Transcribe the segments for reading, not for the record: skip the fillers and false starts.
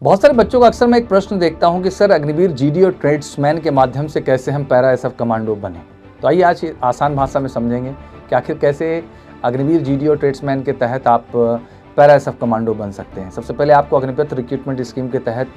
बहुत सारे बच्चों का अक्सर मैं एक प्रश्न देखता हूं कि सर अग्निवीर जीडी और ट्रेड्समैन के माध्यम से कैसे हम पैरा एसएफ कमांडो बने। तो आइए आज आसान भाषा में समझेंगे कि आखिर कैसे अग्निवीर जीडी और ट्रेड्समैन के तहत आप पैरा एसएफ कमांडो बन सकते हैं। सबसे पहले आपको अग्निपथ रिक्रूटमेंट स्कीम के तहत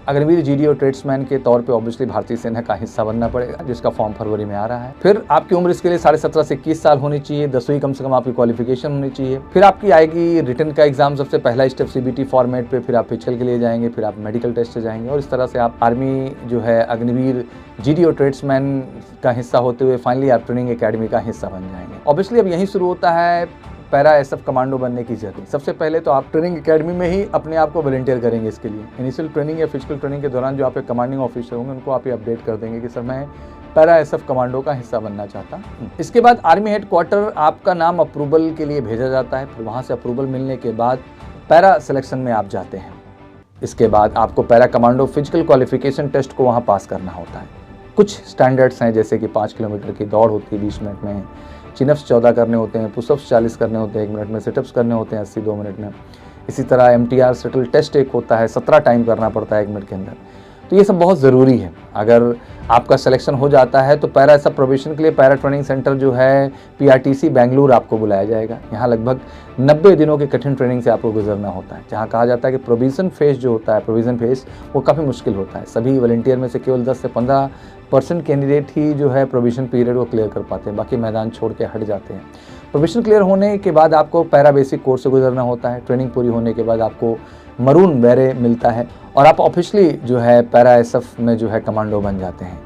अग्निवीर जीडी और ट्रेड्समैन के तौर पे ऑब्वियसली भारतीय सेना का हिस्सा बनना पड़ेगा, जिसका फॉर्म फरवरी में आ रहा है। फिर आपकी उम्र इसके लिए 17.5 से 21 साल होनी चाहिए, 10वीं कम से कम आपकी क्वालिफिकेशन होनी चाहिए। फिर आपकी आएगी रिटन का एग्जाम, सबसे पहला स्टेप सीबीटी फॉर्मेट पे, फिर आप फिजिकल के लिए जाएंगे, फिर आप मेडिकल टेस्ट से जाएंगे और इस तरह से आप आर्मी जो है अग्निवीर जीडी और ट्रेड्समैन का हिस्सा होते हुए फाइनली आप ट्रेनिंग एकेडमी का हिस्सा बन जाएंगे। ऑब्वियसली अब यहीं शुरू होता है पैरा एसएफ कमांडो बनने की जर्नी। सबसे पहले तो आप ट्रेनिंग एकेडमी में ही अपने आप को वॉलंटियर करेंगे। इसके लिए इनिशियल ट्रेनिंग या फिजिकल ट्रेनिंग के दौरान जो आप एक कमांडिंग ऑफिसर होंगे उनको आप ये अपडेट कर देंगे कि सर मैं पैरा एसएफ कमांडो का हिस्सा बनना चाहता हूँ। इसके बाद आर्मी हेडक्वार्टर आपका नाम अप्रूवल के लिए भेजा जाता है। फिर वहाँ से अप्रूवल मिलने के बाद पैरा सिलेक्शन में आप जाते हैं। इसके बाद आपको para commando physical qualification test को वहाँ पास करना होता है। कुछ स्टैंडर्ड्स हैं, जैसे कि 5 किलोमीटर की दौड़ होती है 20 मिनट में, चिनअप्स 14 करने होते हैं, पुशअप्स 40 करने होते हैं 1 मिनट में, सिटअप्स करने होते हैं 80 2 मिनट में। इसी तरह MTR शटल टेस्ट एक होता है, 17 टाइम करना पड़ता है 1 मिनट के अंदर। तो ये सब बहुत ज़रूरी है। अगर आपका सिलेक्शन हो जाता है तो पैरा एसएफ प्रोबेशन के लिए पैरा ट्रेनिंग सेंटर जो है PRTC बेंगलुरु आपको बुलाया जाएगा। यहाँ लगभग 90 दिनों की कठिन ट्रेनिंग से आपको गुजरना होता है, जहाँ कहा जाता है कि प्रोविज़न फेज जो होता है, प्रोविज़न फेज वो काफ़ी मुश्किल होता है। सभी वॉलंटियर में से केवल 10 से 15% कैंडिडेट ही जो है प्रोविज़न पीरियड को क्लियर कर पाते हैं, बाकी मैदान छोड़ के हट जाते हैं। प्रोविज़न क्लियर होने के बाद आपको पैरा बेसिक कोर्स से गुजरना होता है। ट्रेनिंग पूरी होने के बाद आपको मरून बैरे मिलता है और आप ऑफिशियली जो है पैरा एसएफ में जो है कमांडो बन जाते हैं।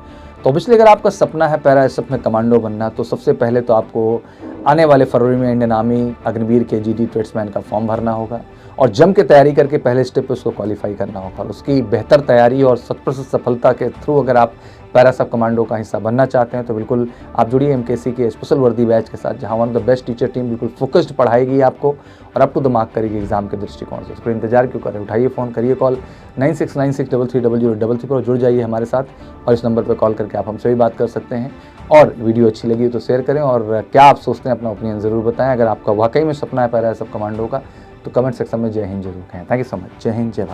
तो ऑब्वियसली अगर आपका सपना है पैरा एसएफ में कमांडो बनना, तो सबसे पहले तो आपको आने वाले फरवरी में इंडियन आर्मी अग्निवीर के जीडी ट्रेड्समैन का फॉर्म भरना होगा और जम के तैयारी करके पहले स्टेप पे उसको क्वालिफाई करना होगा। उसकी बेहतर तैयारी और 100% सफलता के थ्रू अगर आप पैरा एसएफ कमांडो का हिस्सा बनना चाहते हैं तो बिल्कुल आप जुड़िए MKC के स्पेशल वर्दी बैच के साथ, जहां one of the best teacher team बिल्कुल फोकस्ड पढ़ाएगी आपको और अप टू द मार्क करेगी एग्जाम के दृष्टिकोण से। इसको इंतजार क्यों करें, उठाइए फ़ोन, करिए कॉल 9696330033 पर जुड़ जाइए हमारे साथ और इस नंबर पर कॉल करके आप हमसे भी बात कर सकते हैं। और वीडियो अच्छी लगी तो शेयर करें और क्या आप सोचते हैं अपना ओपिनियन ज़रूर बताएं। अगर आपका वाकई में सपना है पैरा एसएफ कमांडो का तो कमेंट सेक्शन में जय हिंद जरूर कहें। Thank you so much. जय हिंद, जय भारत।